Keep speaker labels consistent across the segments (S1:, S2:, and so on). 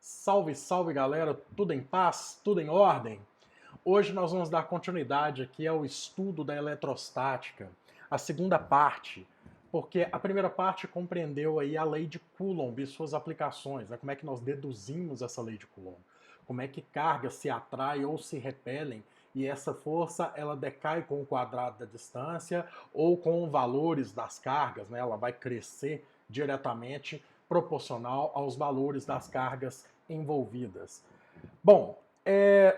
S1: Salve, salve galera, tudo em paz, tudo em ordem? Hoje nós vamos dar continuidade aqui ao estudo da eletrostática, a segunda parte, porque a primeira parte compreendeu aí a lei de Coulomb e suas aplicações, né? Como é que nós deduzimos essa lei de Coulomb, como é que cargas se atraem ou se repelem e essa força ela decai com o quadrado da distância ou com valores das cargas, né? Ela vai crescer diretamente proporcional aos valores das cargas envolvidas. Bom,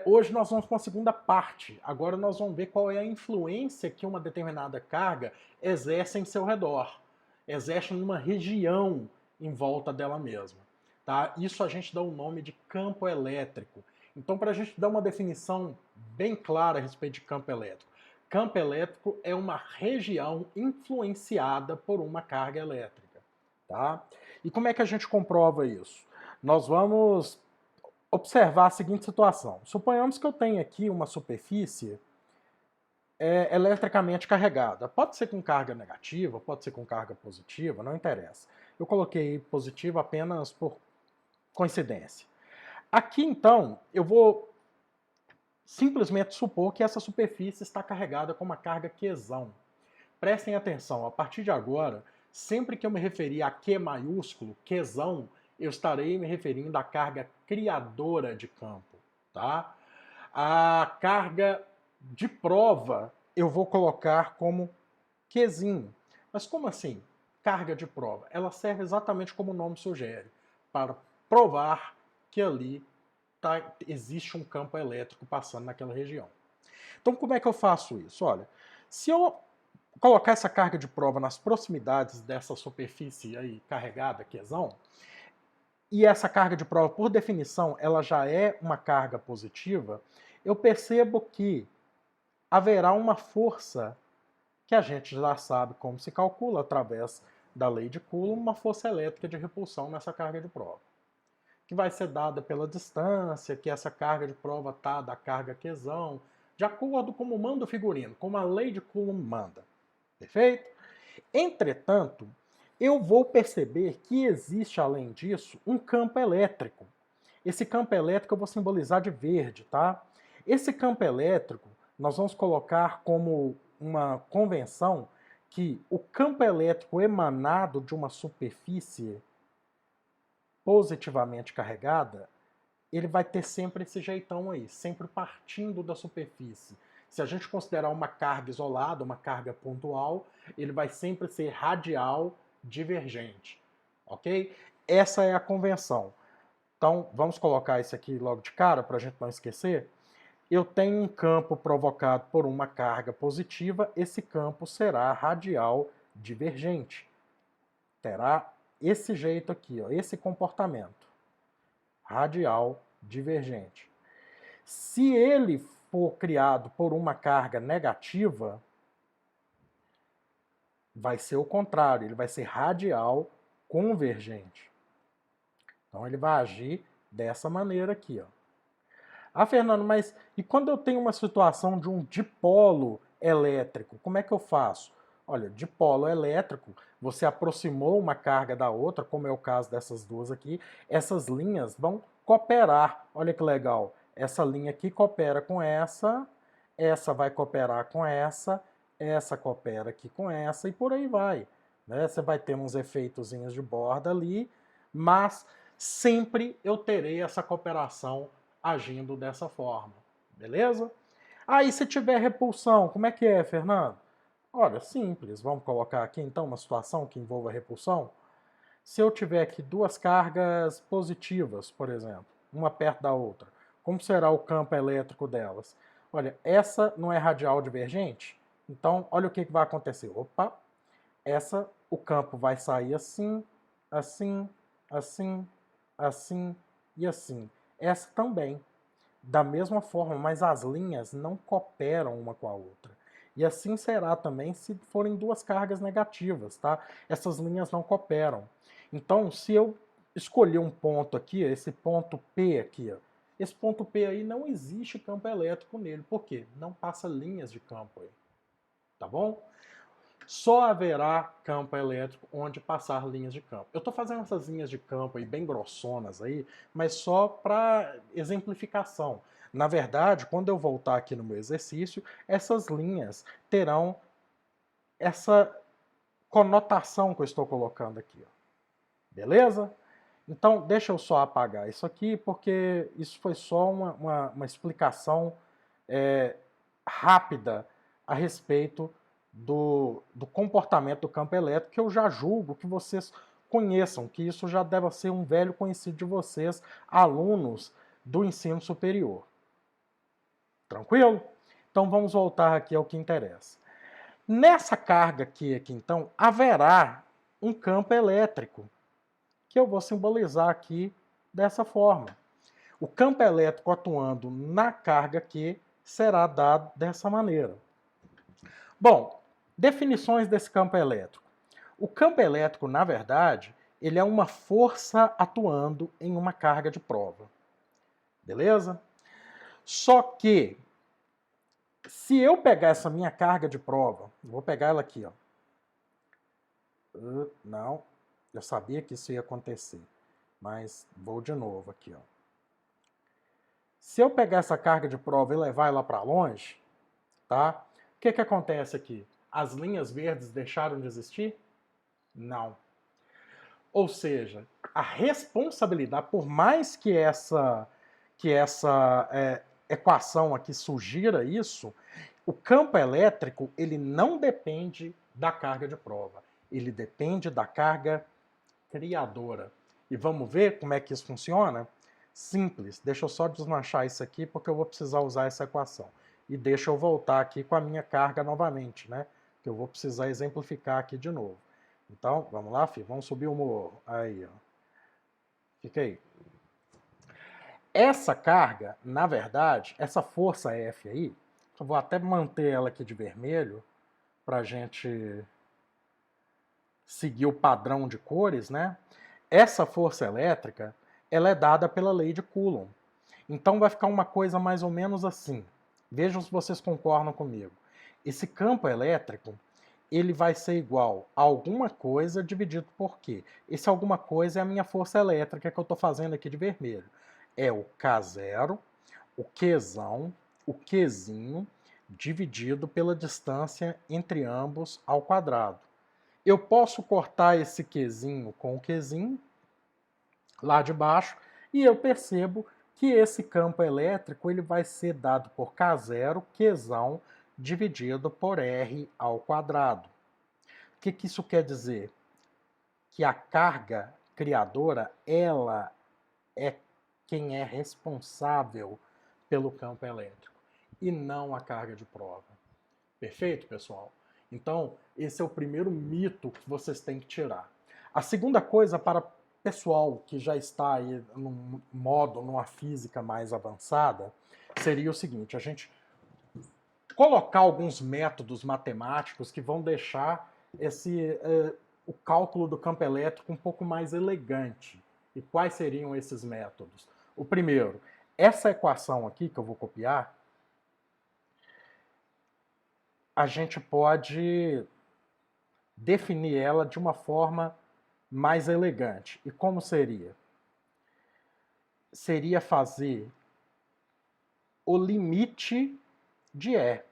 S1: hoje nós vamos para a segunda parte. Agora nós vamos ver qual é a influência que uma determinada carga exerce em seu redor, exerce numa região em volta dela mesma. Tá? Isso a gente dá o nome de campo elétrico. Então, para a gente dar uma definição bem clara a respeito de campo elétrico é uma região influenciada por uma carga elétrica. Tá? E como é que a gente comprova isso? Nós vamos observar a seguinte situação. Suponhamos que eu tenho aqui uma superfície eletricamente carregada. Pode ser com carga negativa, pode ser com carga positiva, não interessa. Eu coloquei positivo apenas por coincidência. Aqui, então, eu vou simplesmente supor que essa superfície está carregada com uma carga Qzão. Prestem atenção, a partir de agora, sempre que eu me referir a Q maiúsculo, Qzão, eu estarei me referindo à carga criadora de campo, tá? A carga de prova eu vou colocar como Qzinho. Mas como assim? Carga de prova. Ela serve exatamente como o nome sugere, para provar que ali existe um campo elétrico passando naquela região. Então como é que eu faço isso? Olha, se eu colocar essa carga de prova nas proximidades dessa superfície aí carregada, Qzão, e essa carga de prova, por definição, ela já é uma carga positiva, eu percebo que haverá uma força que a gente já sabe como se calcula através da lei de Coulomb, uma força elétrica de repulsão nessa carga de prova, que vai ser dada pela distância que essa carga de prova está da carga Qzão, de acordo com o manda o figurino, como a lei de Coulomb manda. Perfeito? Entretanto, eu vou perceber que existe, além disso, um campo elétrico. Esse campo elétrico eu vou simbolizar de verde, tá? Esse campo elétrico, nós vamos colocar como uma convenção que o campo elétrico emanado de uma superfície positivamente carregada, ele vai ter sempre esse jeitão aí, sempre partindo da superfície. Se a gente considerar uma carga isolada, uma carga pontual, ele vai sempre ser radial divergente, ok? Essa é a convenção. Então, vamos colocar isso aqui logo de cara, para a gente não esquecer. Eu tenho um campo provocado por uma carga positiva, esse campo será radial divergente. Terá esse jeito aqui, ó, esse comportamento. Radial divergente. Se ele for criado por uma carga negativa, vai ser o contrário, ele vai ser radial convergente. Então ele vai agir dessa maneira aqui, ó. Ah, Fernando, mas e quando eu tenho uma situação de um dipolo elétrico, como é que eu faço? Olha, dipolo elétrico, você aproximou uma carga da outra, como é o caso dessas duas aqui, essas linhas vão cooperar. Olha que legal. Essa linha aqui coopera com essa vai cooperar com essa coopera aqui com essa e por aí vai. Né? Você vai ter uns efeitozinhos de borda ali, mas sempre eu terei essa cooperação agindo dessa forma, beleza? Aí se tiver repulsão, como é que é, Fernando? Olha, simples, vamos colocar aqui então uma situação que envolva repulsão. Se eu tiver aqui duas cargas positivas, por exemplo, uma perto da outra, como será o campo elétrico delas? Olha, essa não é radial divergente? Então, olha o que vai acontecer. Opa, o campo vai sair assim, assim, assim, assim e assim. Essa também, da mesma forma, mas as linhas não cooperam uma com a outra. E assim será também se forem duas cargas negativas, tá? Essas linhas não cooperam. Então, se eu escolher um ponto aqui, esse ponto P aqui, ó, esse ponto P aí não existe campo elétrico nele. Por quê? Não passa linhas de campo aí. Tá bom? só haverá campo elétrico onde passar linhas de campo. Eu estou fazendo essas linhas de campo aí bem grossonas aí, mas só para exemplificação. Na verdade, quando eu voltar aqui no meu exercício, essas linhas terão essa conotação que eu estou colocando aqui. Ó. Beleza? Então, deixa eu só apagar isso aqui, porque isso foi só uma explicação rápida a respeito do comportamento do campo elétrico, que eu já julgo que vocês conheçam, que isso já deve ser um velho conhecido de vocês, alunos do ensino superior. Tranquilo? Então vamos voltar aqui ao que interessa. Nessa carga aqui então, haverá um campo elétrico, que eu vou simbolizar aqui dessa forma. O campo elétrico atuando na carga Q será dado dessa maneira. Bom, definições desse campo elétrico. O campo elétrico, na verdade, ele é uma força atuando em uma carga de prova. Beleza? Só que, se eu pegar essa minha carga de prova, vou pegar ela aqui, ó. Não, eu sabia que isso ia acontecer, mas vou de novo aqui, ó. Se eu pegar essa carga de prova e levar ela para longe, tá? O que acontece aqui? As linhas verdes deixaram de existir? Não. Ou seja, a responsabilidade, por mais que essa equação aqui sugira isso, o campo elétrico ele não depende da carga de prova, ele depende da carga criadora. E vamos ver como é que isso funciona? Simples. Deixa eu só desmanchar isso aqui porque eu vou precisar usar essa equação. E deixa eu voltar aqui com a minha carga novamente, né? Que eu vou precisar exemplificar aqui de novo. Então, vamos lá, filho? Vamos subir o morro. Aí, ó. Fica aí. Essa carga, na verdade, essa força F aí, eu vou até manter ela aqui de vermelho para a gente seguir o padrão de cores, né? Essa força elétrica, ela é dada pela lei de Coulomb. Então vai ficar uma coisa mais ou menos assim. Vejam se vocês concordam comigo. Esse campo elétrico, ele vai ser igual a alguma coisa dividido por quê? Esse alguma coisa é a minha força elétrica que eu estou fazendo aqui de vermelho. É o K0, o Qzão, o Qzinho, dividido pela distância entre ambos ao quadrado. Eu posso cortar esse Qzinho com o Qzinho, lá de baixo, e eu percebo que esse campo elétrico ele vai ser dado por K0, Qzão, dividido por R ao quadrado. O que isso quer dizer? Que a carga criadora, ela é quem é responsável pelo campo elétrico, e não a carga de prova. Perfeito, pessoal? Então, esse é o primeiro mito que vocês têm que tirar. A segunda coisa, para pessoal que já está aí num modo, numa física mais avançada, seria o seguinte: a gente colocar alguns métodos matemáticos que vão deixar o cálculo do campo elétrico um pouco mais elegante. E quais seriam esses métodos? O primeiro, essa equação aqui que eu vou copiar, a gente pode definir ela de uma forma mais elegante. E como seria? Seria fazer o limite de E.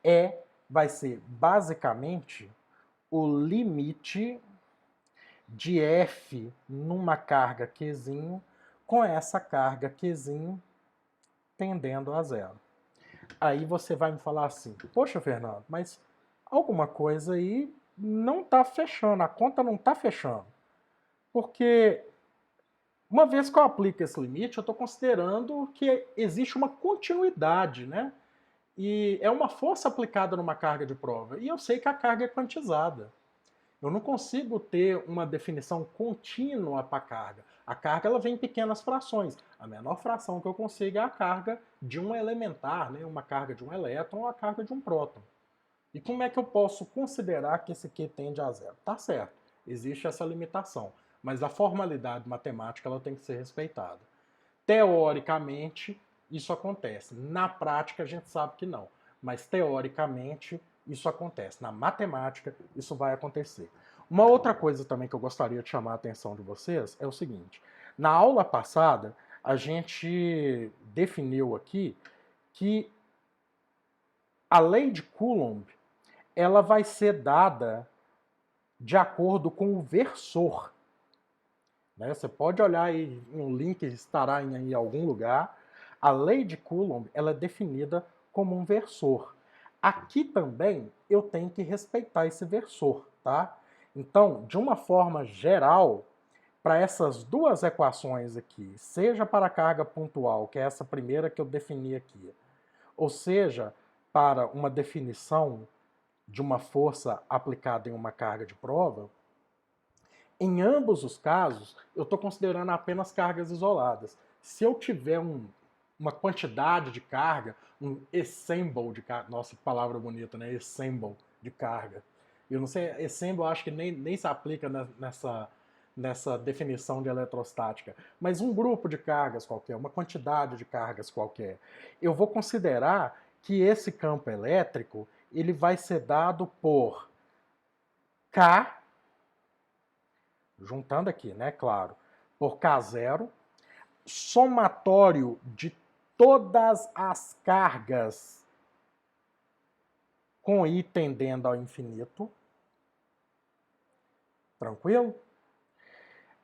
S1: E vai ser basicamente o limite de F numa carga Qzinho com essa carga Qzinho tendendo a zero. Aí você vai me falar assim, poxa, Fernando, mas alguma coisa aí não está fechando, a conta não está fechando. Porque uma vez que eu aplico esse limite, eu estou considerando que existe uma continuidade, né? E é uma força aplicada numa carga de prova. E eu sei que a carga é quantizada. Eu não consigo ter uma definição contínua para a carga. A carga ela vem em pequenas frações. A menor fração que eu consigo é a carga de um elementar, né? Uma carga de um elétron ou a carga de um próton. E como é que eu posso considerar que esse Q tende a zero? Tá certo, existe essa limitação, mas a formalidade matemática ela tem que ser respeitada. Teoricamente, isso acontece. Na prática, a gente sabe que não. Mas teoricamente, isso acontece. Na matemática, isso vai acontecer. Uma outra coisa também que eu gostaria de chamar a atenção de vocês é o seguinte. Na aula passada, a gente definiu aqui que a lei de Coulomb ela vai ser dada de acordo com o versor. Né? Você pode olhar aí, um link estará em algum lugar. A lei de Coulomb ela é definida como um versor. Aqui também eu tenho que respeitar esse versor, tá? Então, de uma forma geral, para essas duas equações aqui, seja para a carga pontual, que é essa primeira que eu defini aqui, ou seja, para uma definição de uma força aplicada em uma carga de prova, em ambos os casos, eu estou considerando apenas cargas isoladas. Se eu tiver uma quantidade de carga, um assemble de carga, nossa, que palavra bonita, né? Assemble de carga. Eu não sei, assemble eu acho que nem se aplica nessa definição de eletrostática, mas um grupo de cargas qualquer, uma quantidade de cargas qualquer, eu vou considerar que esse campo elétrico ele vai ser dado por K, juntando aqui, né, claro, por K0, somatório de todas as cargas com I tendendo ao infinito, tranquilo?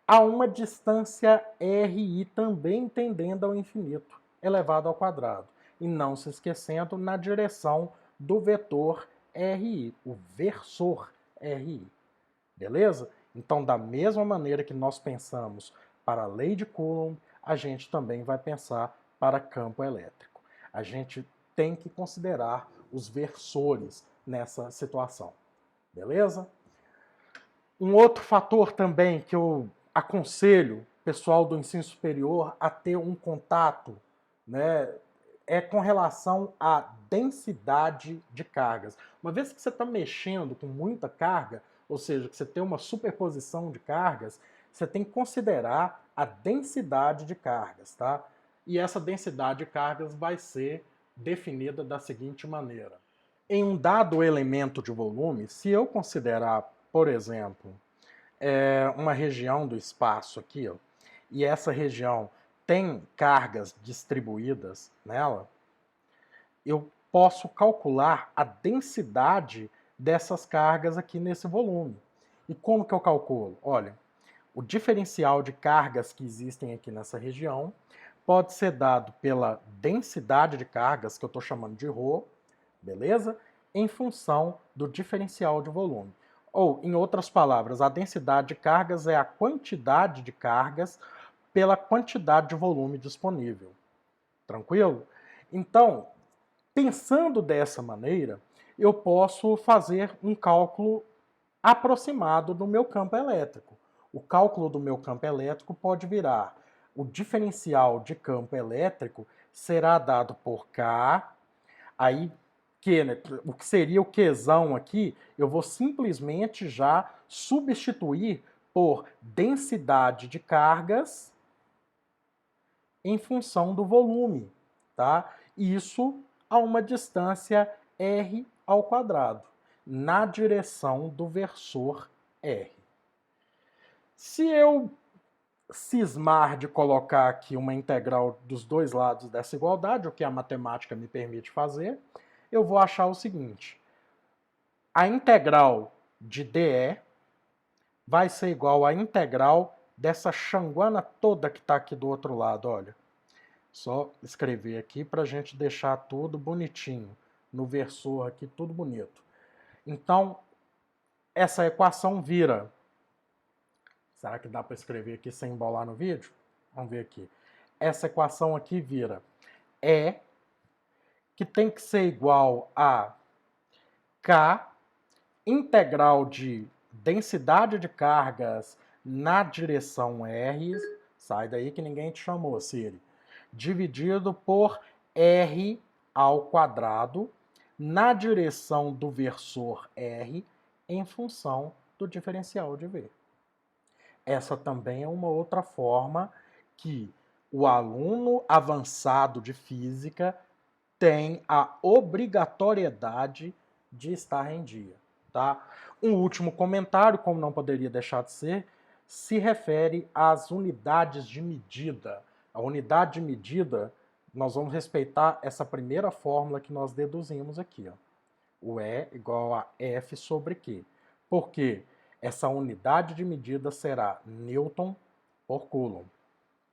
S1: A uma distância RI também tendendo ao infinito, elevado ao quadrado. E não se esquecendo na direção do vetor RI, o versor RI. Beleza? Então, da mesma maneira que nós pensamos para a lei de Coulomb, a gente também vai pensar para campo elétrico. A gente tem que considerar os versores nessa situação. Beleza? Um outro fator também que eu aconselho o pessoal do ensino superior a ter um contato, né, é com relação à densidade de cargas. Uma vez que você está mexendo com muita carga, ou seja, que você tem uma superposição de cargas, você tem que considerar a densidade de cargas, tá? E essa densidade de cargas vai ser definida da seguinte maneira. Em um dado elemento de volume, se eu considerar, por exemplo, uma região do espaço aqui, ó, e essa região tem cargas distribuídas nela, eu posso calcular a densidade dessas cargas aqui nesse volume. E como que eu calculo? Olha, o diferencial de cargas que existem aqui nessa região pode ser dado pela densidade de cargas, que eu estou chamando de ρ, beleza? Em função do diferencial de volume. Ou, em outras palavras, a densidade de cargas é a quantidade de cargas pela quantidade de volume disponível. Tranquilo? Então, pensando dessa maneira, eu posso fazer um cálculo aproximado do meu campo elétrico. O cálculo do meu campo elétrico pode virar o diferencial de campo elétrico será dado por K, aí Q, né, o que seria o Qzão aqui, eu vou simplesmente já substituir por densidade de cargas em função do volume, tá? Isso a uma distância r ao quadrado, na direção do versor r. Se eu cismar de colocar aqui uma integral dos dois lados dessa igualdade, o que a matemática me permite fazer, eu vou achar o seguinte: a integral de dE vai ser igual à integral dessa xanguana toda que está aqui do outro lado, olha. Só escrever aqui para a gente deixar tudo bonitinho, no versor aqui, tudo bonito. Então, essa equação vira... Será que dá para escrever aqui sem embolar no vídeo? Vamos ver aqui. Essa equação aqui vira E, que tem que ser igual a K, integral de densidade de cargas na direção R, sai daí que ninguém te chamou, Siri, dividido por R ao quadrado na direção do versor R em função do diferencial de V. Essa também é uma outra forma que o aluno avançado de física tem a obrigatoriedade de estar em dia, tá? Um último comentário, como não poderia deixar de ser, se refere às unidades de medida. A unidade de medida, nós vamos respeitar essa primeira fórmula que nós deduzimos aqui, ó. O E igual a F sobre Q. Por quê? Essa unidade de medida será Newton por Coulomb,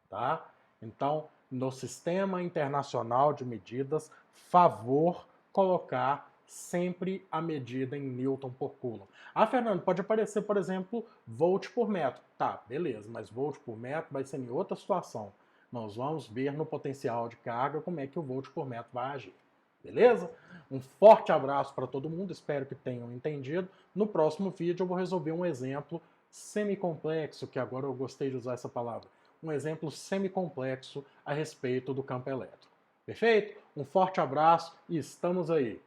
S1: tá? Então, no Sistema Internacional de Medidas, favor colocar sempre a medida em Newton por Coulomb. Ah, Fernando, pode aparecer, por exemplo, volt por metro. Tá, beleza, mas volt por metro vai ser em outra situação. Nós vamos ver no potencial de carga como é que o volt por metro vai agir. Beleza? Um forte abraço para todo mundo, espero que tenham entendido. No próximo vídeo eu vou resolver um exemplo semicomplexo, que agora eu gostei de usar essa palavra, um exemplo semicomplexo a respeito do campo elétrico. Perfeito? Um forte abraço e estamos aí.